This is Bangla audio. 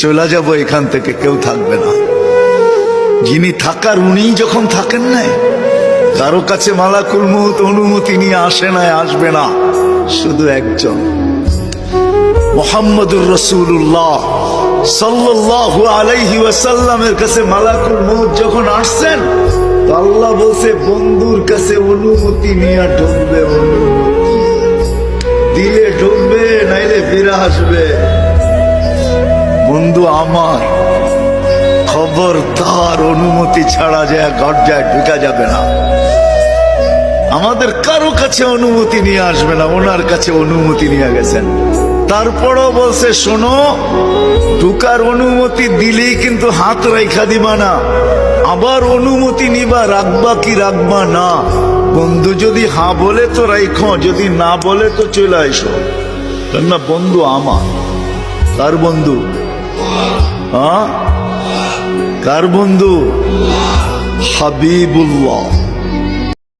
চলে যাব এখান থেকে, কেউ থাকবে না। যিনি থাকার উনি যখন থাকেন নাই, কারো কাছে মালাকুল মউত অনুমতি নিয়ে আসে নাই, আসবে না। শুধু একজন মুহাম্মদুর রাসূলুল্লাহ সাল্লাল্লাহু আলাইহি ওয়াসাল্লামের কাছে মালাকুল মউত যখন আসছেন, তো আল্লাহ বলছে বন্ধুর কাছে অনুমতি নিয়ে ঢুকবে। অনুমতি দিলে ঢুকবে, নাইলে ফিরে আসবে। বন্ধু আমার, খবরদার অনুমতি ছাড়া যায় গর্জায় ঢুকা যাবে না। আমাদের কারো কাছে অনুমতি নিয়ে আসবে না, ওনার কাছে অনুমতি নিয়ে গেছেন। তারপরও বলছে শোনো, ঢুকার অনুমতি দিলেই কিন্তু হাত রাইখা দিবা না, আবার অনুমতি নিবা, রাখবা কি রাখবা না। বন্ধু যদি হা বলে তো রাইখো, যদি না বলে তো চলে আইসো। না বন্ধু আমার, কার বন্ধু? কার বন্ধু? হাবিবুল্লাহ।